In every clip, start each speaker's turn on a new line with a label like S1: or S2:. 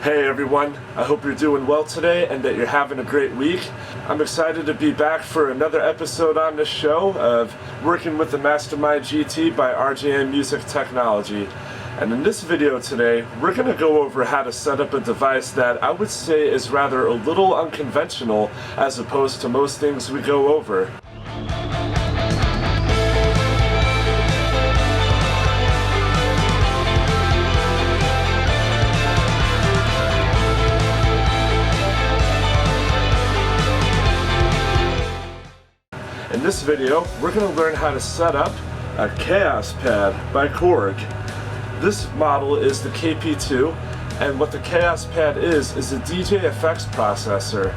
S1: Hey everyone, I hope you're doing well today and that you're having a great week. I'm excited to be back for another episode on this show of working with the Mastermind GT by RJM Music Technology. And in this video today, we're going to go over how to set up a device that I would say is rather a little unconventional as opposed to most things we go over. In this video, we're going to learn how to set up a Kaoss Pad by Korg. This model is the KP2, and what the Kaoss Pad is a DJ effects processor.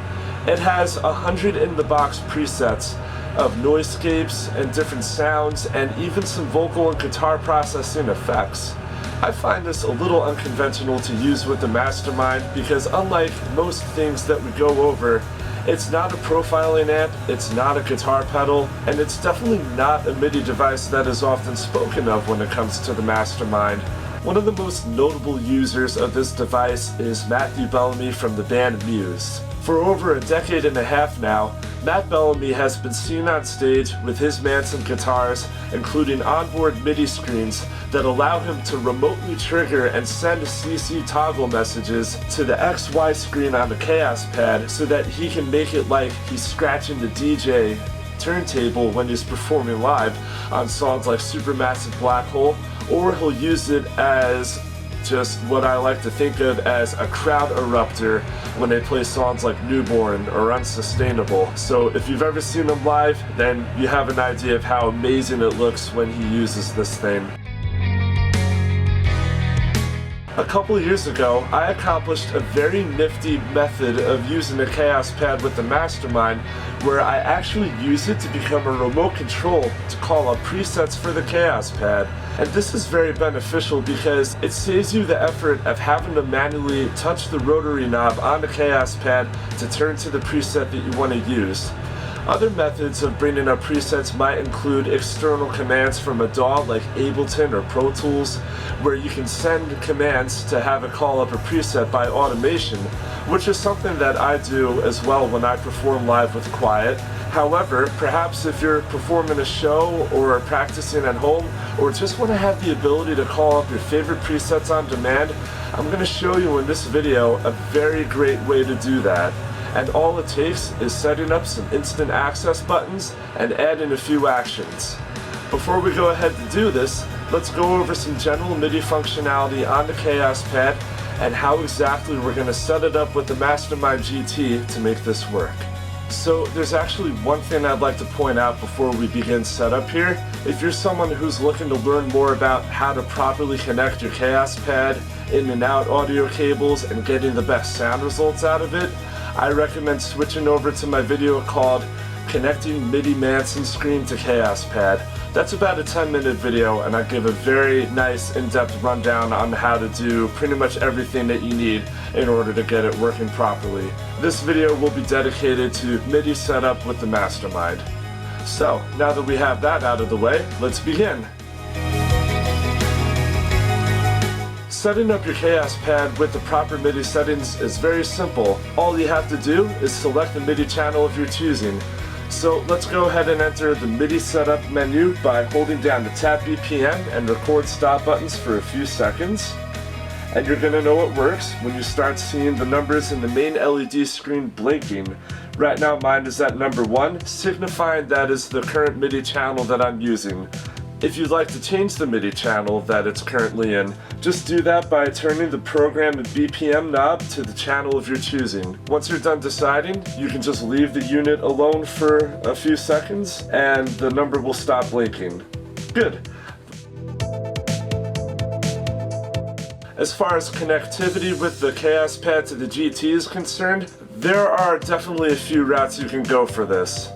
S1: It has 100 in-the-box presets of noisescapes and different sounds, and even some vocal and guitar processing effects. I find this a little unconventional to use with the Mastermind because unlike most things that we go over, it's not a profiling amp, it's not a guitar pedal, and it's definitely not a MIDI device that is often spoken of when it comes to the Mastermind. One of the most notable users of this device is Bellamy from the band Muse. For over a decade and a half now, Bellamy has been seen on stage with his Manson guitars, including onboard MIDI screens that allow him to remotely trigger and send CC toggle messages to the XY screen on the Kaoss Pad so that he can make it like he's scratching the DJ turntable when he's performing live on songs like Supermassive Black Hole, or he'll use it as just what I like to think of as a crowd erupter when they play songs like Newborn or Unsustainable. So if you've ever seen him live, then you have an idea of how amazing it looks when he uses this thing. A couple years ago, I accomplished a very nifty method of using the Kaoss Pad with the Mastermind, where I actually use it to become a remote control to call up presets for the Kaoss Pad. And this is very beneficial because it saves you the effort of having to manually touch the rotary knob on the Kaoss Pad to turn to the preset that you want to use. Other methods of bringing up presets might include external commands from a DAW like Ableton or Pro Tools, where you can send commands to have it call up a preset by automation, which is something that I do as well when I perform live with Quiet. However, perhaps if you're performing a show or practicing at home, or just want to have the ability to call up your favorite presets on demand, I'm going to show you in this video a very great way to do that. And all it takes is setting up some instant access buttons and adding a few actions. Before we go ahead to do this, let's go over some general MIDI functionality on the Kaoss Pad and how exactly we're going to set it up with the Mastermind GT to make this work. So there's actually one thing I'd like to point out before we begin setup here. If you're someone who's looking to learn more about how to properly connect your Kaoss Pad, in and out audio cables, and getting the best sound results out of it, I recommend switching over to my video called Connecting MIDI Manson Screen to Kaoss Pad. That's about a 10-minute video, and I give a very nice in-depth rundown on how to do pretty much everything that you need in order to get it working properly. This video will be dedicated to MIDI setup with the Mastermind. So, now that we have that out of the way, let's begin. Setting up your Kaoss Pad with the proper MIDI settings is very simple. All you have to do is select the MIDI channel of your choosing. So let's go ahead and enter the MIDI setup menu by holding down the tap BPM and record stop buttons for a few seconds. And you're going to know it works when you start seeing the numbers in the main LED screen blinking. Right now mine is at number 1, signifying that is the current MIDI channel that I'm using. If you'd like to change the MIDI channel that it's currently in, just do that by turning the program and BPM knob to the channel of your choosing. Once you're done deciding, you can just leave the unit alone for a few seconds and the number will stop blinking. Good. As far as connectivity with the Kaoss Pad to the GT is concerned, there are definitely a few routes you can go for this.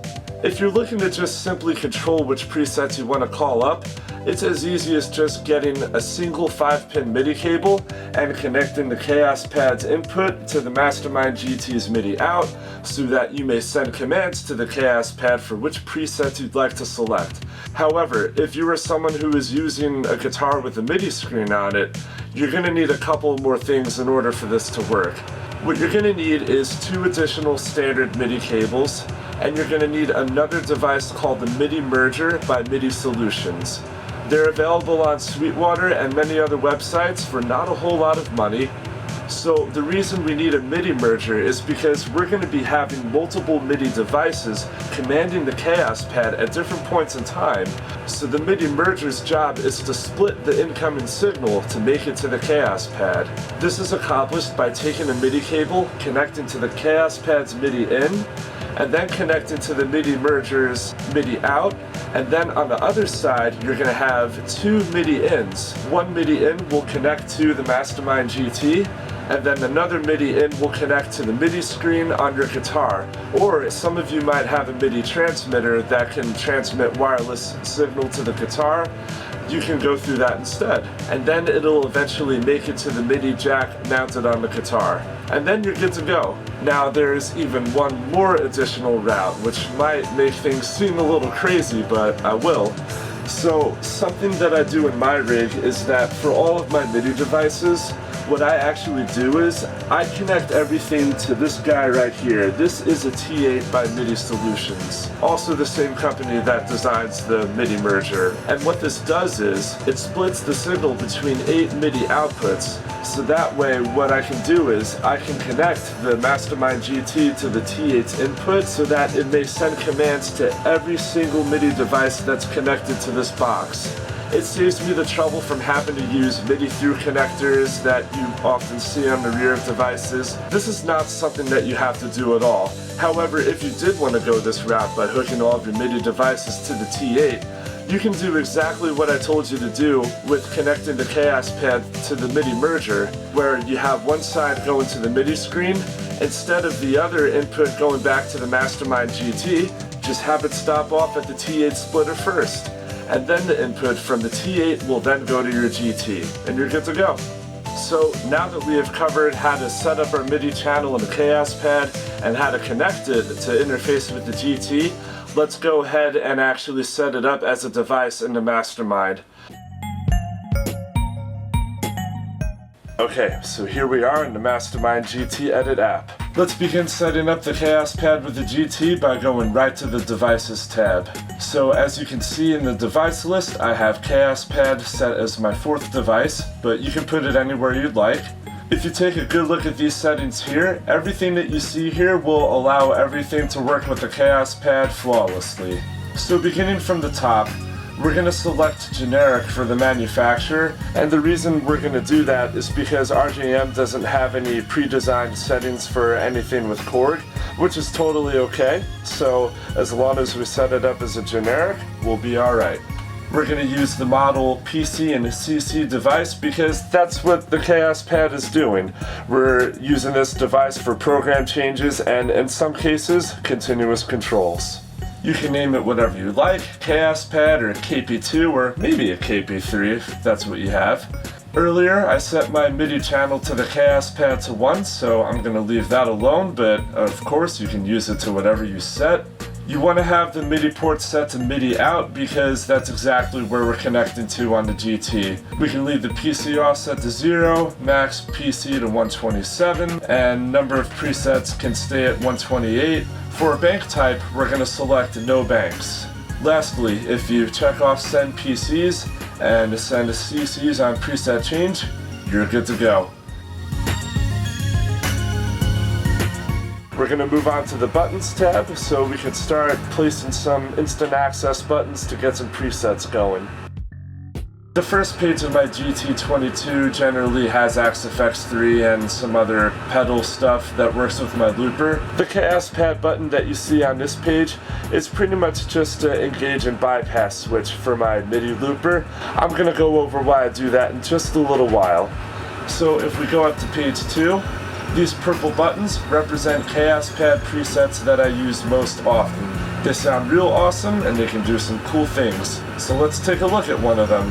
S1: If you're looking to just simply control which presets you want to call up, it's as easy as just getting a single 5-pin MIDI cable and connecting the Kaoss Pad's input to the Mastermind GT's MIDI out so that you may send commands to the Kaoss Pad for which presets you'd like to select. However, if you are someone who is using a guitar with a MIDI screen on it, you're going to need a couple more things in order for this to work. What you're going to need is 2 additional standard MIDI cables, and you're going to need another device called the MIDI Merger by MIDI Solutions. They're available on Sweetwater and many other websites for not a whole lot of money. So the reason we need a MIDI merger is because we're going to be having multiple MIDI devices commanding the Kaoss Pad at different points in time. So the MIDI merger's job is to split the incoming signal to make it to the Kaoss Pad. This is accomplished by taking a MIDI cable, connecting to the Kaoss Pad's MIDI in, and then connecting to the MIDI merger's MIDI out, and then on the other side you're going to have 2 MIDI ins. One MIDI in will connect to the Mastermind GT, and then another MIDI in will connect to the MIDI screen on your guitar. Or some of you might have a MIDI transmitter that can transmit wireless signal to the guitar. You can go through that instead. And then it'll eventually make it to the MIDI jack mounted on the guitar. And then you're good to go. Now there's even one more additional route, which might make things seem a little crazy, but I will. So something that I do in my rig is that for all of my MIDI devices, what I actually do is I connect everything to this guy right here. This is a T8 by MIDI Solutions, also the same company that designs the MIDI merger. And what this does is it splits the signal between 8 MIDI outputs, so that way what I can do is I can connect the Mastermind GT to the T8's input so that it may send commands to every single MIDI device that's connected to this box. It saves me the trouble from having to use MIDI through connectors that you often see on the rear of devices. This is not something that you have to do at all. However, if you did want to go this route by hooking all of your MIDI devices to the T8, you can do exactly what I told you to do with connecting the Kaoss Pad to the MIDI merger, where you have one side going to the MIDI screen, instead of the other input going back to the Mastermind GT, just have it stop off at the T8 splitter first. And then the input from the T8 will then go to your GT, and you're good to go. So now that we have covered how to set up our MIDI channel in the Kaoss Pad and how to connect it to interface with the GT, let's go ahead and actually set it up as a device in the Mastermind. Okay, so here we are in the Mastermind GT Edit app. Let's begin setting up the Kaoss Pad with the GT by going right to the Devices tab. So as you can see in the device list, I have Kaoss Pad set as my 4th device, but you can put it anywhere you'd like. If you take a good look at these settings here, everything that you see here will allow everything to work with the Kaoss Pad flawlessly. So beginning from the top, we're going to select generic for the manufacturer, and the reason we're going to do that is because RJM doesn't have any pre-designed settings for anything with Korg, which is totally okay. So as long as we set it up as a generic, we'll be alright. We're going to use the model PC and CC device because that's what the Kaoss Pad is doing. We're using this device for program changes and in some cases, continuous controls. You can name it whatever you like, Kaoss Pad or KP2 or maybe a KP3 if that's what you have. Earlier I set my MIDI channel to the Kaoss Pad to 1, so I'm going to leave that alone, but of course you can use it to whatever you set. You want to have the MIDI port set to MIDI out because that's exactly where we're connecting to on the GT. We can leave the PC offset to 0, max PC to 127, and number of presets can stay at 128. For a bank type, we're going to select no banks. Lastly, if you check off send PCs and send CCs on preset change, you're good to go. We're going to move on to the buttons tab so we can start placing some instant access buttons to get some presets going. The first page of my GT22 generally has XFX3 and some other pedal stuff that works with my looper. The Kaoss Pad button that you see on this page is pretty much just an engage and bypass switch for my MIDI looper. I'm going to go over why I do that in just a little while. So if we go up to page 2, these purple buttons represent Kaoss Pad presets that I use most often. They sound real awesome and they can do some cool things. So let's take a look at one of them.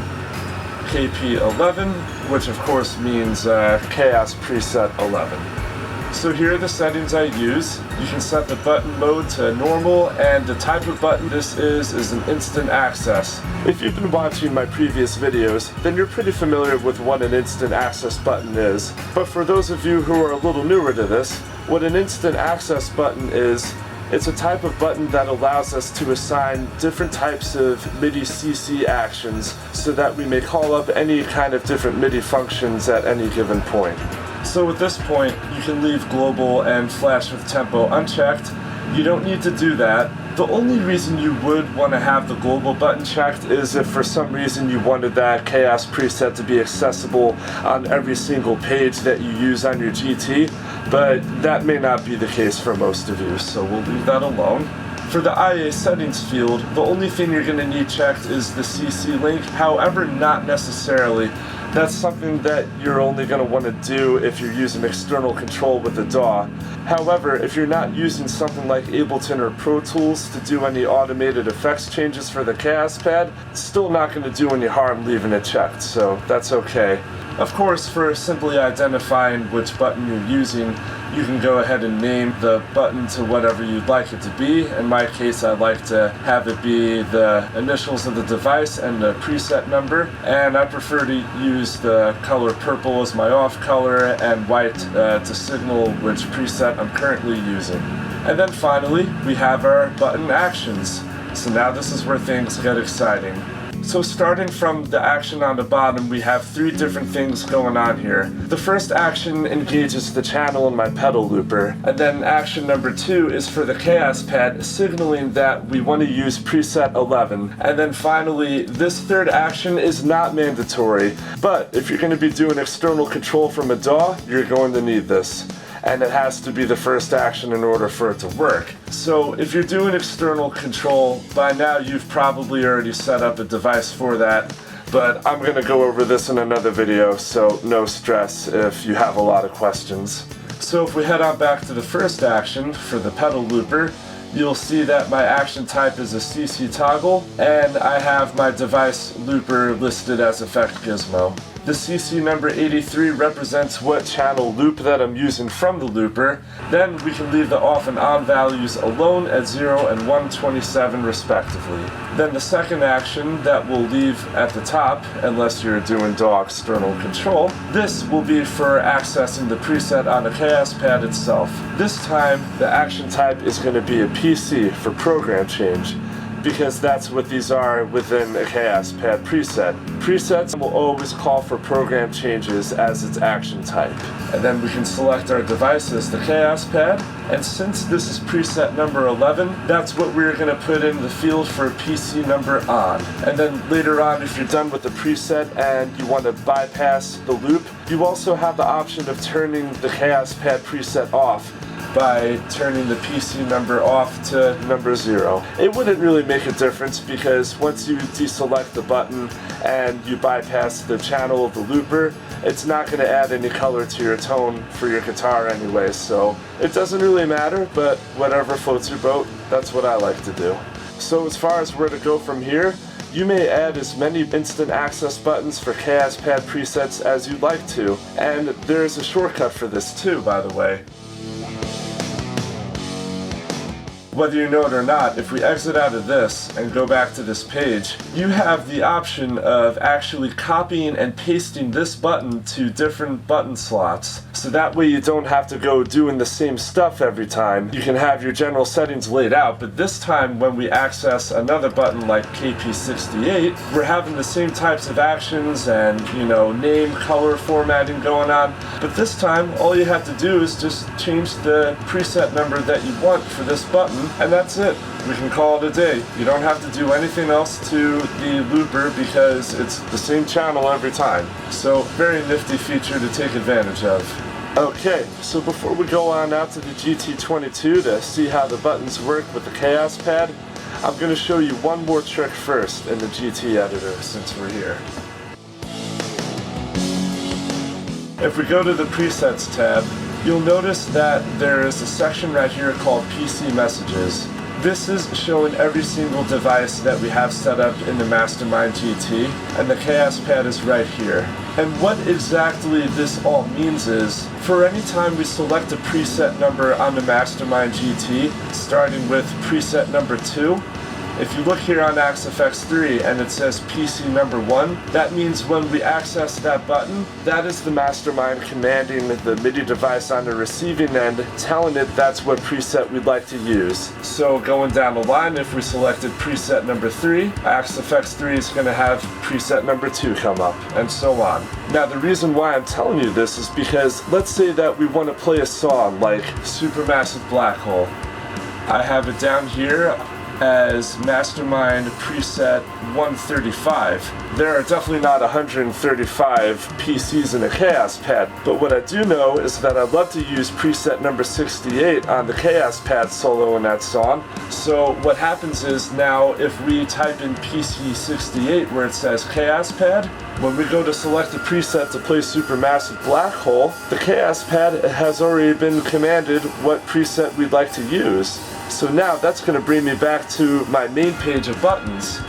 S1: KP11, which of course means Kaoss Preset 11. So here are the settings I use. You can set the button mode to normal, and the type of button this is an instant access. If you've been watching my previous videos, then you're pretty familiar with what an instant access button is. But for those of you who are a little newer to this, what an instant access button is, it's a type of button that allows us to assign different types of MIDI CC actions so that we may call up any kind of different MIDI functions at any given point. So at this point, you can leave global and flash with tempo unchecked. You don't need to do that. The only reason you would want to have the global button checked is if for some reason you wanted that Kaoss preset to be accessible on every single page that you use on your GT, but that may not be the case for most of you, so we'll leave that alone. For the IA settings field, the only thing you're going to need checked is the CC link, however, not necessarily. That's something that you're only going to want to do if you're using external control with the DAW. However, if you're not using something like Ableton or Pro Tools to do any automated effects changes for the Kaoss Pad, it's still not going to do any harm leaving it checked, so that's okay. Of course, for simply identifying which button you're using, you can go ahead and name the button to whatever you'd like it to be. In my case, I like to have it be the initials of the device and the preset number, and I prefer to use the color purple as my off color and white to signal which preset I'm currently using. And then finally, we have our button actions. So now this is where things get exciting. So starting from the action on the bottom, we have three different things going on here. The first action engages the channel in my pedal looper, and then action number 2 is for the Kaoss Pad, signaling that we want to use preset 11. And then finally, this third action is not mandatory, but if you're going to be doing external control from a DAW, you're going to need this. And it has to be the first action in order for it to work. So if you're doing external control, by now you've probably already set up a device for that, but I'm going to go over this in another video, so no stress if you have a lot of questions. So if we head on back to the first action for the pedal looper, you'll see that my action type is a CC toggle, and I have my device looper listed as Effect Gizmo. The CC number 83 represents what channel loop that I'm using from the looper. Then we can leave the off and on values alone at 0 and 127 respectively. Then the second action that we'll leave at the top, unless you're doing DAW external control, this will be for accessing the preset on the Kaoss Pad itself. This time the action type is going to be a PC for program change, because that's what these are within a Kaoss Pad preset. Presets will always call for program changes as its action type. And then we can select our device as the Kaoss Pad, and since this is preset number 11, that's what we're going to put in the field for PC number on. And then later on, if you're done with the preset and you want to bypass the loop, you also have the option of turning the Kaoss Pad preset off by turning the PC number off to number 0. It wouldn't really make a difference because once you deselect the button and you bypass the channel of the looper, it's not going to add any color to your tone for your guitar anyway, so it doesn't really matter, but whatever floats your boat, that's what I like to do. So as far as where to go from here, you may add as many instant access buttons for Kaoss Pad presets as you'd like to, and there's a shortcut for this too, by the way. Whether you know it or not, if we exit out of this and go back to this page, you have the option of actually copying and pasting this button to different button slots. So that way you don't have to go doing the same stuff every time. You can have your general settings laid out, but this time when we access another button like KP68, we're having the same types of actions and, name, color, formatting going on. But this time, all you have to do is just change the preset number that you want for this button, and that's it. We can call it a day. You don't have to do anything else to the looper because it's the same channel every time. So, very nifty feature to take advantage of. Okay, so before we go on out to the GT22 to see how the buttons work with the Kaoss Pad, I'm going to show you one more trick first in the GT editor since we're here. If we go to the Presets tab, you'll notice that there is a section right here called PC Messages. This is showing every single device that we have set up in the Mastermind GT, and the Kaoss Pad is right here. And what exactly this all means is, for any time we select a preset number on the Mastermind GT, starting with preset number 2, if you look here on AxeFX 3 and it says PC number 1, that means when we access that button, that is the Mastermind commanding the MIDI device on the receiving end, telling it that's what preset we'd like to use. So going down the line, if we selected preset number 3, AxeFX 3 is going to have preset number 2 come up, and so on. Now the reason why I'm telling you this is because let's say that we want to play a song like Supermassive Black Hole. I have it down here as Mastermind preset 135. There are definitely not 135 PCs in a Kaoss Pad, but what I do know is that I'd love to use preset number 68 on the Kaoss Pad solo in that song. So what happens is now if we type in PC 68 where it says Kaoss Pad, when we go to select a preset to play Supermassive Black Hole, the Kaoss Pad has already been commanded what preset we'd like to use. So now that's going to bring me back to my main page of buttons.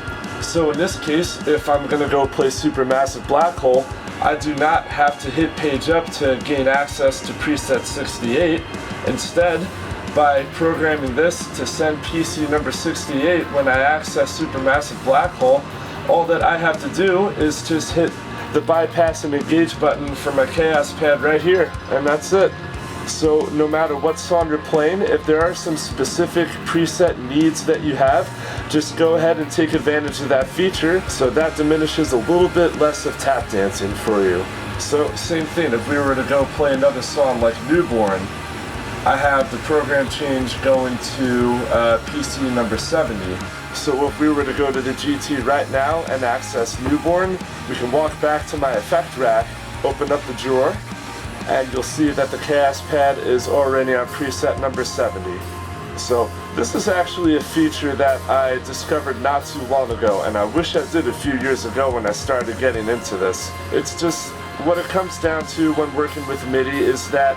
S1: So in this case, if I'm going to go play Supermassive Black Hole, I do not have to hit page up to gain access to preset 68. Instead, by programming this to send PC number 68 when I access Supermassive Black Hole, all that I have to do is just hit the bypass and engage button for my Kaoss Pad right here, and that's it. So no matter what song you're playing, if there are some specific preset needs that you have, just go ahead and take advantage of that feature, so that diminishes a little bit less of tap dancing for you. So same thing, if we were to go play another song like Newborn, I have the program change going to PC number 70. So if we were to go to the GT right now and access Newborn, we can walk back to my effect rack, open up the drawer, and you'll see that the Kaoss Pad is already on preset number 70. So this is actually a feature that I discovered not too long ago, and I wish I did a few years ago when I started getting into this. It's just, what it comes down to when working with MIDI is that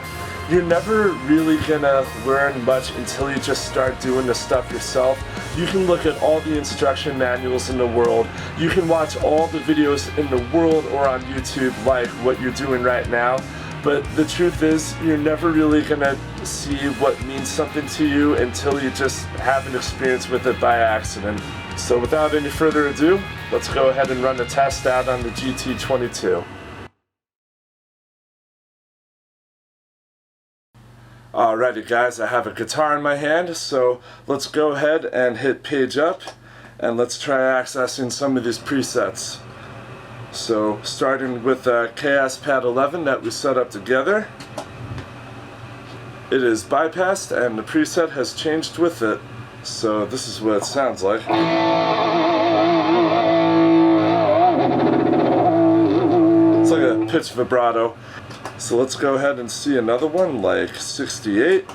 S1: you're never really gonna learn much until you just start doing the stuff yourself. You can look at all the instruction manuals in the world, you can watch all the videos in the world or on YouTube like what you're doing right now, but the truth is, you're never really gonna see what means something to you until you just have an experience with it by accident. So without any further ado, let's go ahead and run the test out on the GT22. Alrighty guys, I have a guitar in my hand, so let's go ahead and hit page up, and let's try accessing some of these presets. So starting with Kaoss Pad 11 that we set up together, it is bypassed and the preset has changed with it. So this is what it sounds like. It's like a pitch vibrato. So let's go ahead and see another one like 68.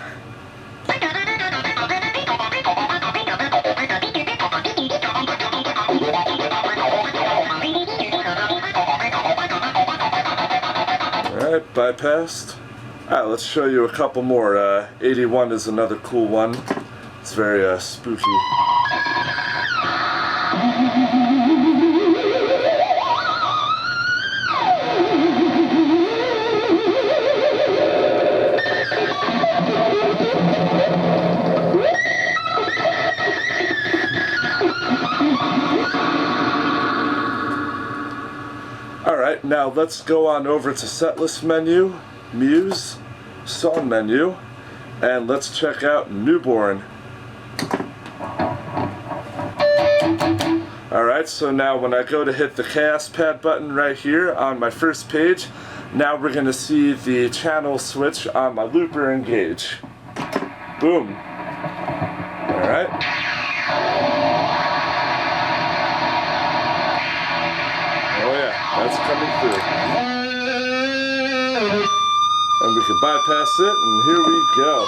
S1: Alright, bypassed. Alright, let's show you a couple more. 81 is another cool one. It's very spooky. Alright, now let's go on over to setlist menu, Muse, song menu, and let's check out Newborn. Alright, so now when I go to hit the Kaoss Pad button right here on my first page, now we're going to see the channel switch on my looper engage. Boom. Alright. That's coming through. And we can bypass it, and here we go.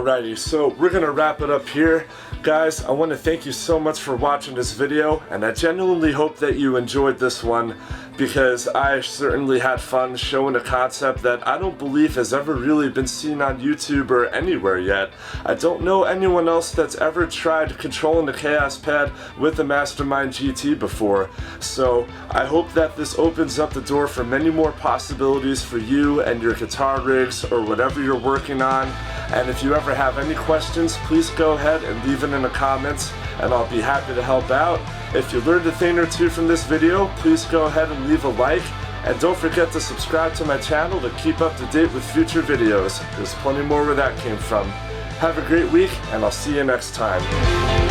S1: Alrighty, so we're gonna wrap it up here. Guys, I want to thank you so much for watching this video, and I genuinely hope that you enjoyed this one, because I certainly had fun showing a concept that I don't believe has ever really been seen on YouTube or anywhere yet. I don't know anyone else that's ever tried controlling the Kaoss Pad with the Mastermind GT before, so I hope that this opens up the door for many more possibilities for you and your guitar rigs or whatever you're working on. And if you ever have any questions, please go ahead and leave it in the comments, and I'll be happy to help out. If you learned a thing or two from this video, please go ahead and leave a like, and don't forget to subscribe to my channel to keep up to date with future videos. There's plenty more where that came from. Have a great week, and I'll see you next time.